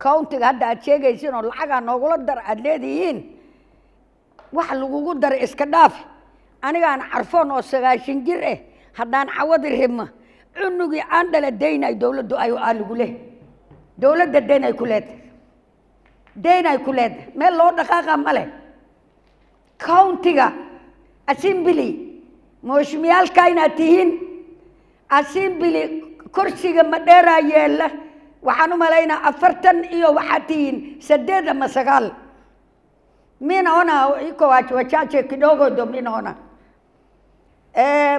countiga hadda aad sheegaysiin oo lacaga noogula dar aad leedihiin waxa lagugu dar iska dhaaf anigaan carfoon oo 9 jir ah haddaan cawadi rima cunugi aan dhala deynay dawladdu ay lagu leh dawladda deynay ku leed meel loo dhaqaaqa male countiga assembly mooshmiyalka inaad tihiin assembly kursiga madheera yeela waxaan u malaynaa 40 iyo waxaad tihiin 8 ama 9 mina ona iko wachache kidogo domina ona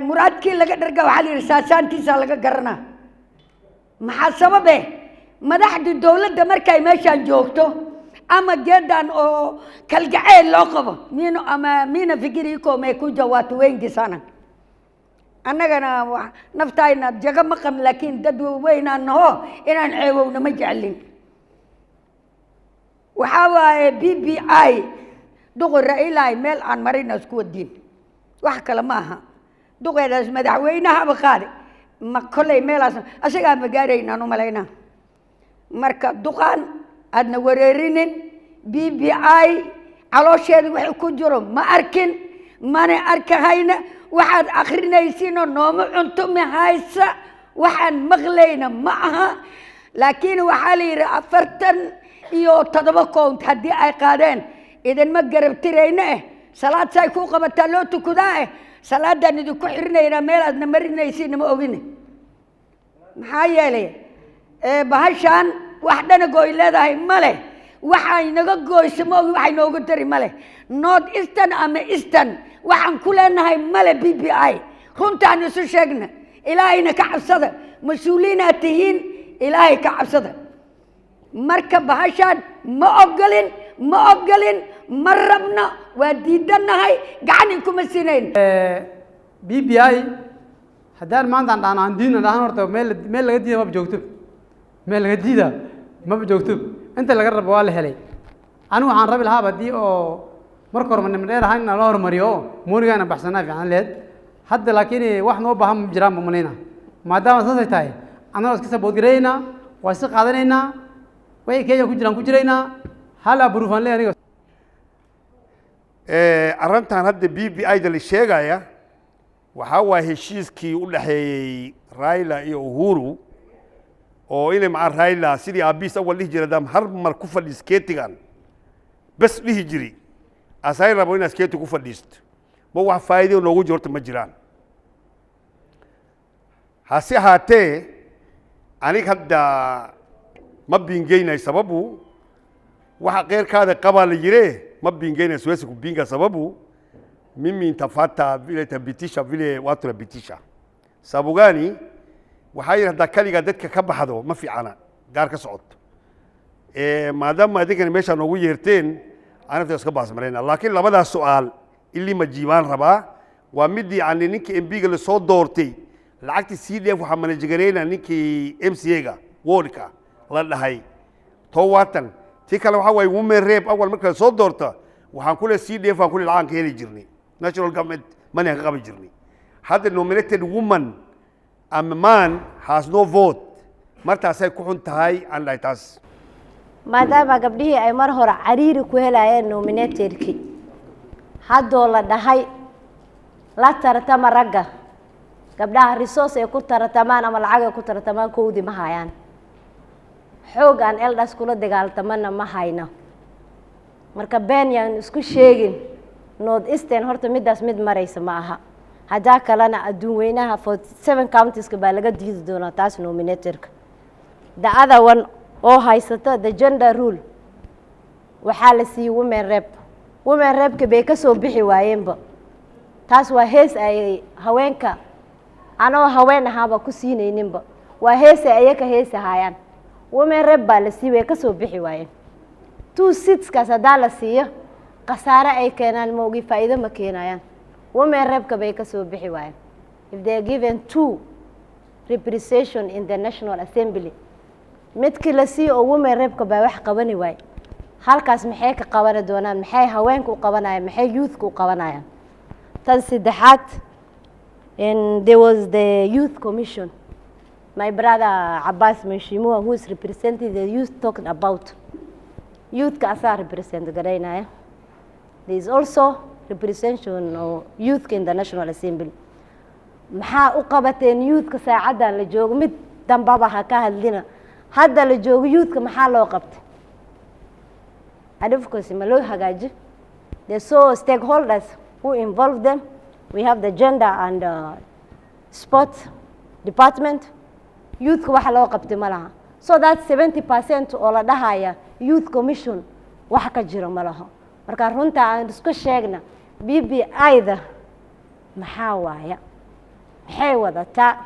muraadkii laga dharga waxa la yiri saasaantiisa laga garanaa maxaa sababe madaxda dawladda markay meeshan joogto ama geedan oo kalgaceel loo qabo mina fikiri ko me ku jawaatu weyngi sana annagana naftayna jaga maqam laakiin dad weynaan noo inaan ceewowna ma jeclin waxa waaye BBI duqo Raila meel aan marina isku wadin wax kale ma aha duqeedaas madaxweynaha baqaadi ma kulay meelaas asaga ma gaarayna no malayna marka duqaan adna wareerinin BBI caloosheedu wax ku jiro ma arkin mana arkahayna waxaad akhrinaysiin oo nooma cunto ma haysa waxaan maqlayna ma aha laakiin waxa la yiri 40 iyo 7 count hadii ay qaadeen idan ma garab tirayna salaad say ku qabataa loo tukudaa salaadan idin ku xirnayna meel aadna marinaysiin ma ogin maxaa yeelay bahashan wax dhana gooy leedahay male waxay naga gooysamo waxay noogu tari male north eastern ama eastern waxaan ku leenahay male BBI runtaan isu sheegna ilaahayna ka cabsada mas'uuliina tihiin ilaahay ka cabsada marka bahashan ma ogolin marabna waa diidanahay gacan kuma siinayn BBI haddaan maanta aan diina dhahan horta meel laga diida ma joogto inta laga rabo waa la helay anigu waxaan rabi lahaa badii oo marka hore nimdheer ahaan in la hormariyo moorigaana baxsanaa fiican leed hadda laakiin wax noo baahan ma jiraan mamaleyna maadaama saasay tahay anagoo iska sabood gareeyna waa si qaadanayna way Kenya ku jirayna hal abrufan le aniga arrintan hadda BBI da la sheegaya waxa waa heshiiskii u dhaxeeyay Raila iyo Uhuru oo inay ma Raila sidii abis awal dhihi jiray dam har mar ku fadhiiskeetigan bas dhihi jiri asay rabo in askeeti ku fadhiisto ma wax faa'iido loogu jirto ma jiraan hase haatee aniga hadda ma bingeynay sababu waxa qeyrkaada qaba la yire ma bingeynay Suwesi ku binga sababu mimi nitafata vile tabitisha vile watu tabitisha sababu gani waxay hadda kaliga dadka ka baxdo ma fiicana gaar ka socod maadaama adiga meesha noogu yeerteen anafta iska baasmareyna laakiin labadaas su'aal illi ma jiibaan rabaa waa midii aan ninkii MB-ga la soo doortay lacagtii CDF waxa managereeyna ninkii MCA-ga wardka la dhahay toowatan tii kale waxa way women rep awal marka soo doorta waxaan kule CDF aan kule lacag ka heli jirnay national government money ka qaban jirnay hadda nominated woman a man has no vote martaasay ku xun tahay aan dhahay taas maadaama gabdhihii ay mar hore cariiri ku helayeen nominated-kii haddoo la dhahay la tartama ragga gabdhaha resource ay ku tartamaan ama lacag ay ku tartamaan koodii ma hayaan xoog aan eldas kula dagaaltamana ma hayno marka beenyaan isku sheegin north eastern horta midaas mid maraysa ma aha hadaa kalena adduun weynaha 47 counties ka baa laga diidi doonaa taas nominated-ka the other one oo haysato the gender rule waxaa la siiyay women rep ka bay ka soo bixi waayeenba taas waa hees ay haweenka anoo haween ahaba ku siinayninba waa hees ay ka heesahayaan women rep baa la siiyay ka soo bixi waayeen 2 seats ka hadaa la siiyo qasaare ay keenaan moogi faa'iido ma keenayaan women rep ka bay ka soo bixi waayeen if they are given 2 representation in the National Assembly midkii la siiyo oo women rep ka baa wax qabani waay halkaas maxay ka qaban doonaan maxay haweenku u qabanayaan maxay youth ku qabanayaan tan saddexaad and there was the youth commission my brother Abbas Mheshimiwa, who is representing the youth, talking about youth ka asaa represent garaynaya. There is also representation of youth in the National Assembly. maxaa u qabateen youth-ka saacadan la joogo mid dambaba ha ka hadlina hadda la joogo youth-ka maxaa loo qabtay advocacy ma loo hagaaji the so stakeholders who involve them. We have the gender and sports department. Youth waxa loo qabtay ma laha. So that 70% oo la dhahaya youth commission waxa ka jira ma laha. Marka runta aan isku sheegna BBI-da maxaa waaya maxay wadataa,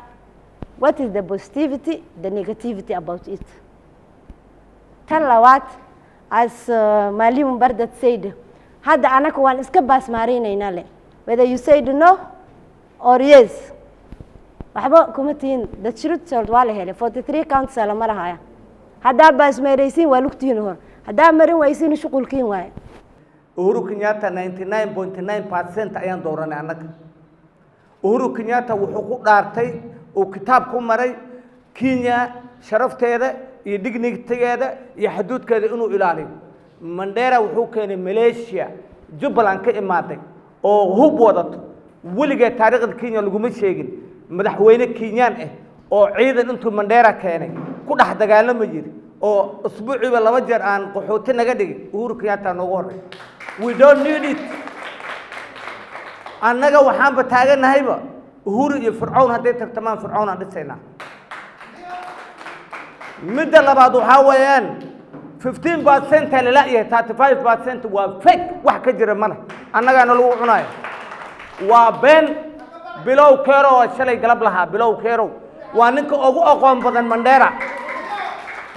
what is the positivity, the negativity about it. Tan labaad, as Maalim Bardat said, hadda anaga waan iska baasmaarinaynaa le, whether you said no or yes, waxba kuma tihiin the truth waa la helay 43 counts lama lahaya. haddaa baasmaaraysiin waa lugtihiin hor, haddaa marin waysiin shuqulkiin waaye. Uhuru Kenyatta 99.9% ayaan dooranay annaga. Uhuru Kenyatta wuxuu ku dhaartay oo kitaab ku maray Kenya sharafteeda iyo digniteeda iyo xuduudkeeda inuu ilaaliyo. Mandela wuxuu keenay Malaysia, Jubaland ka imaaday oo hub wadato. weligeed taariikhda Kenya laguma sheegin madaxweyne Kenyan ah oo ciidan intuu Mandela keenay ku dhex dagaalama jiri oo usbuuciiba 2 jeer aan qaxooti naga dhigin. Uhuru Kenyatta noogu horay. We don't need it. annaga waxaan ba taaganahayba Uhuru iyo Fircoon haday tartamaan Fircoon aan dhisayna. midda labaad waxa weeyaan 15% la iyo 35% waa fake wax ka jira mana annaga lagu cunayo waa been. bilow keero shalay galab lahaa bilow keero waa ninka ugu aqoon badan Mandela.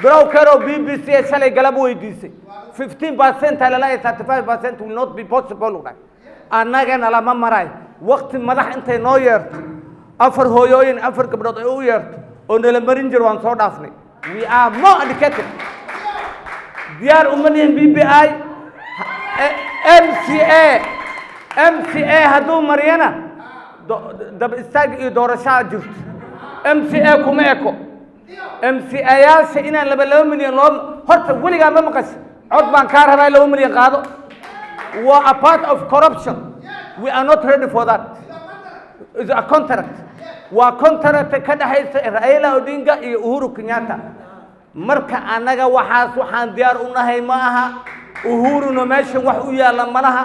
bilow keero BBC shalay galab weydiisay 15% la iyo 35% will not be possible. annaga lama maray waqti madax intay noo yeerto afar hooyooyin afar gabdhood ay u yeerto oo nala marin jir waan soo dhaafnay. We are more educated. diyaar uma nihin BBI MCA hadduu mariyana dab istaag iyo doorashaa jirto. MCA kuma eko MCA yaasha inaan 2 milyan loo horta weligaa ma maqashay cod baan kaa rabaa 2 milyan qaado. We're a part of corruption. We are not ready for that. It's a contract. We're contract ka dhaxaysa Raila Odinga iyo Uhuru Kenyatta. marka anaga waxaan diyaar u nahay ma aha Uhuru no meesha wax u yaala malaha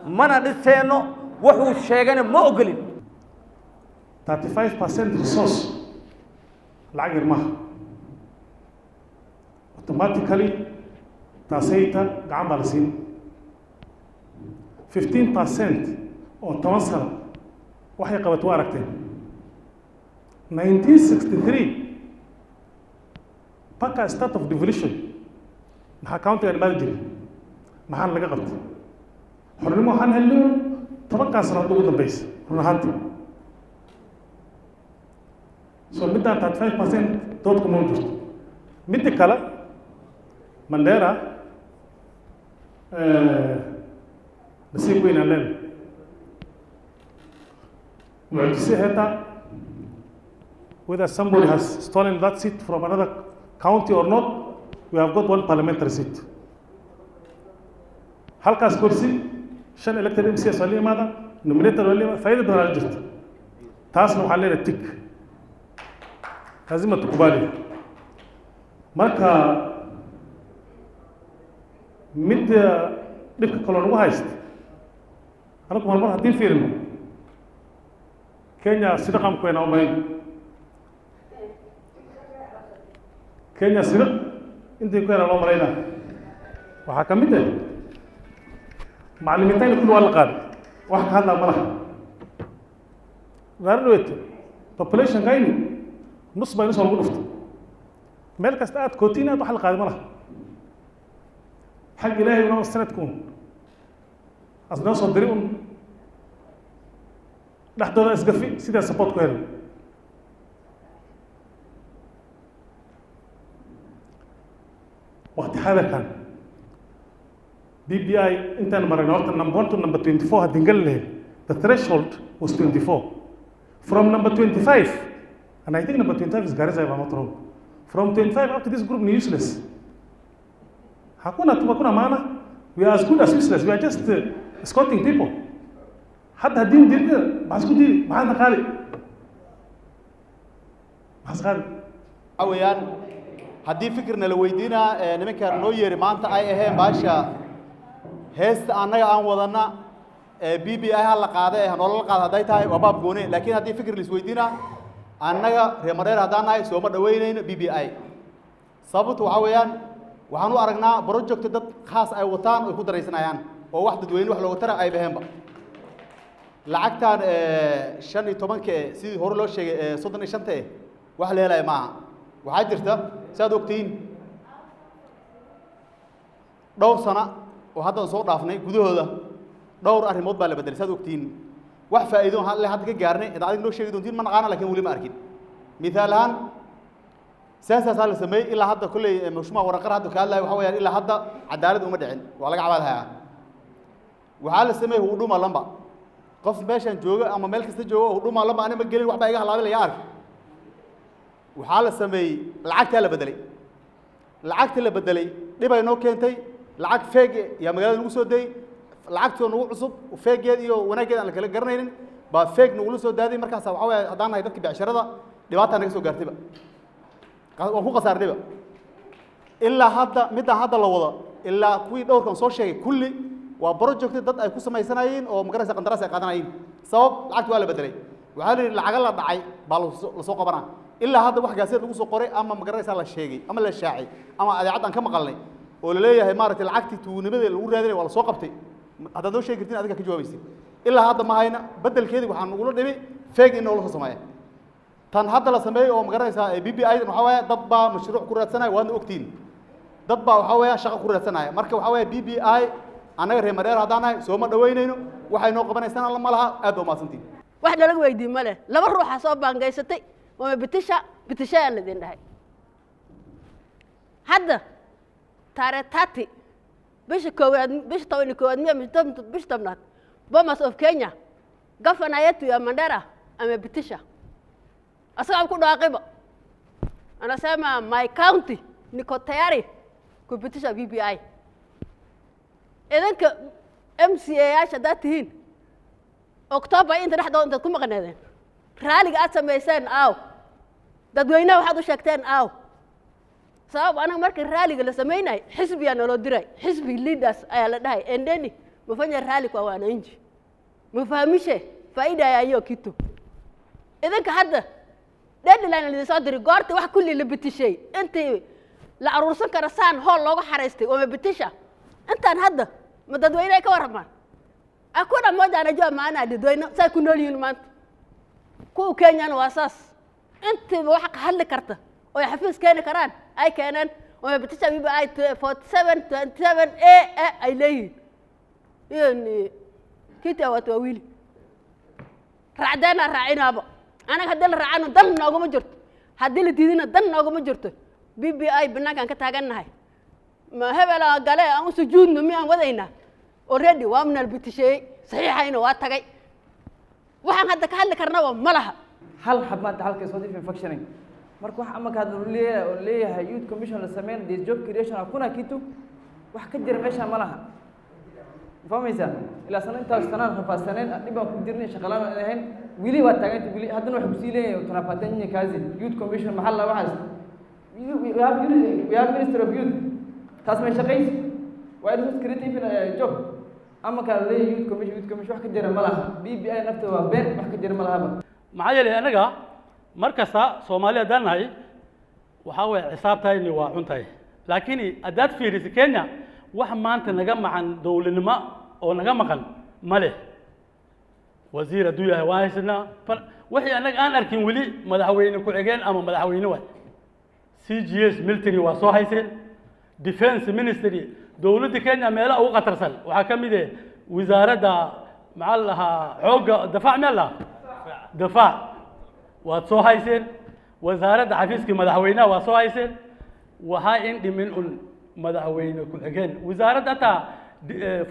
mana dhiseeno wuxuu sheegana ma ogolin. 35% resource lacag yar maaha. automatically taasayta gacan baa la siin. 15% oo 10 sano waxay qabato aragteen 1963 baka state of devolution maxaa county and manager maxaan laga qabtay xornimo waxaan helno 10 sano ugu dambeysay run ahaantii. so midaan 35% dood kuma jirto. midda kale Mandela nasiib weyn aan leenahay. mucjise heta whether somebody has stolen that seat from another county or not, we have got one parliamentary seat. halkaas kursi 5 elected MCs wali imaada nominated wali faa'iido badan jirto. taasna waxaa leedahay tik lazima tukubali. marka mid dhibka kale lagu haysto anagu mar haddii fiirino Kenya sida qamkeena u baahan Kenya sida intii ku yara loo marayna waxa ka mid ah macallimiinta kullu wala qaad wax ka hadla malaha gaarweet population kayni nus baa soo lagu dhufto meel kasta aad kootina wax la qaad malaha حق إلهي ونوم سنتكم أصلا صدريون لحظة أسقفي سيدا سبوت كهل وقت هذا كان BBI أنت مرة نورت number 1 to number 24 هتنقل له the threshold was 24 from number 25 And I think number 25 is Garissa, if I'm not wrong. From 25 up to this group, useless. Hakuna maana. We are as good as useless. We are just escorting people. حتى هدين ديرنا ما اسكو ديري ما عندنا خالي ما خالي awayaan haddii fikirna la weydiina nimanka noo yeeri maanta ay ahayn baasha heesta annaga aan wadana BBI hal la qaaday nolol qaad haday tahay waa baab gooni laakiin haddii fikir la isweydiina annaga reemareer hadaan nahay soo ma dhaweynayno BBI sababtu waxa weeyaan waxaan u aragnaa project dad khaas ay wataan oo ku dareysanayaan oo wax dadweyne wax looga tara ay baheenba lacagtan 15 sidii hore loo sheegay 35 wax la helay maaha waxaa jirta saad ogtiin dhowr sano oo hadda soo dhaafnay gudahooda dhowr arrimood baa la bedelay saad ogtiin wax faa'iido hal hadda ka gaarnay inta adig noo sheegi doontiin ma naqaana laakiin wali ma arkin midaal ahaan سياسة هذا سمي إلا هذا كل مش ما ورقة هذا كله وهو إلا هذا عدالة وما دعين ولا قعدها وحال السمي هو دوما لمبا قف باشا جوجا أما ملك استجوا هو دوما لمبا أنا بقولي واحد بيجي على هذا يعرف وحال السمي العقد اللي بدلي العقد اللي بدلي ليه بينو كنتي العقد فاج يا مجال الوسود دي العقد نوع عصب وفاج يدي وناجي أنا كلا قرنين بفاج نقول سود هذه مركز سواء هذانا يدك بعشرة دلوقتي أنا كسو قرتي بقى وهو قصار دبا إلا هذا مدة هذا الوضع إلا كوي دور كان صار شيء كله وبروجكت ضد أي قسم يسناين أو مقرسة قندراسة قادناين سبب العقد ولا بدري وهذا العقل ضعي بالسوق برا إلا هذا واحد جالس يقول سوق قري أما مقرسة على الشيء أما للشاعي أما هذا عاد كم قلني ولا ليه هي مارة العقد تونبذ الأول هذا ولا سوق بتي هذا دو شيء كتير هذا كجوا بيصير إلا هذا ما هينا بدل كذي وحنا نقوله ده فيك إنه ولا خصمه tan hadda la sameeyo oo magaraysa BBI waxa weeye dad baa mashruuc ku raadsanay waan ogtiin dad baa waxa weeye shaqo ku raadsanay marka waxa weeye BBI anaga reemareer hadaanahay soo ma dhaweynayno waxay noo qabanaysan la malaha aad oo maasantiin wax laga weydiin male laba ruux soo baangaysatay oo bitisha aan ladin dhahay hadda tareetati bisha koowaad bisha 12 bisha 10 Bomas of Kenya gafanayatu ya Mandera ama bitisha أصعب كل عقبة أنا سامع my county نكو تياري كوبيتيشن BBI إذا ك MCA عايش داتين أكتوبر أنت راح أنت تكون مغنيين رالي قاعد سميسان أو ددوينا وحدو شكتين أو صعب أنا مركز رالي اللي سمينا حسبي أنا لو دري حسبي ليدرز أيلا داي إندني مفهوم رالي كوانا إنجي مفهميش فايدة يا يو كيتو إذا كهذا deadline اللي soo diri goorta wax kulli la bitishay intii la aruursan kara saan hool looga xareystay oo bitisha intaan hadda ma dadweyne ka warramaan akuna moodana jaa maana dadweyne say ku nool yihiin maanta ku Kenya waa saas intii wax ka hadli karta oo xafiis keeni karaan ay keenan oo bitisha BBI 4727 ay leeyihiin yani kita wato wiili raacdana raacinaaba أنا هدل رعانو دن ناقو مجرت هدل ديدنا دن ناقو مجرت BBI بناكان كتاغن هاي ما هبلا قال أنا سجود نمي أنا وذينا already وامن البتشي صحيح هنا واتجي وحن هذا كهل كرنا ملها هل حبات هل كصديق في functioning مركو حمك هذا ليه يود كوميشن لسمين دي جوب كريشن أكون كيتو وحكدر ماشى ملها فهميسا إلى سنين تاستنان خفاستنين أتبع كدرني شغلان الحين ويلي واتجنت ويلي هذا نوع بسيله وتنافاتني كازي يود كوميشن محل واحد we have minister of youth تاسمع شقيس وايد هو كريتيف جوب أما كان ليه يود كوميشن واحد كدر ملها BBI نفسه وبين واحد كدر ملها معايا اللي أنا جا مركزها سوماليا دان هاي وحاول حسابتها إني وعنتها لكن أدات في رئيس كينيا واحد ما أنت نجمع عن دولة نما أو نجمع عن ماله وزير الدنيا وايسنا وحي أنا أركن ولي مدحوين كوعجين أما مدحوين واحد CGS military وصاحيسين defense ministry دولة كينيا ملا أو قطرسل وحكم ده وزارة دا معلها حوجة دفاع ملا دفاع وصاحيسين وزارة حفيزك مدحوينها وصاحيسين وهاي عندي من مدحوين كوعجين وزارة أتا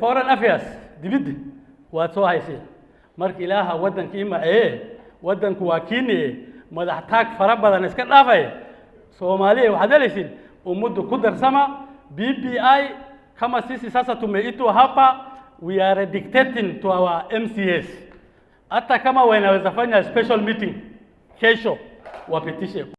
foreign affairs دبده وصاحيسين marka ilaaha wadanka ima waddanku waa kiini madax taag fara badan iska dhaafay Soomaaliya waxaad helaysiin ummaddu ku darsama BBI kama sisi sasa tumeitwa hapa we are dictating to our MCAs hata kama wanaweza fanya special meeting kesho wapitishe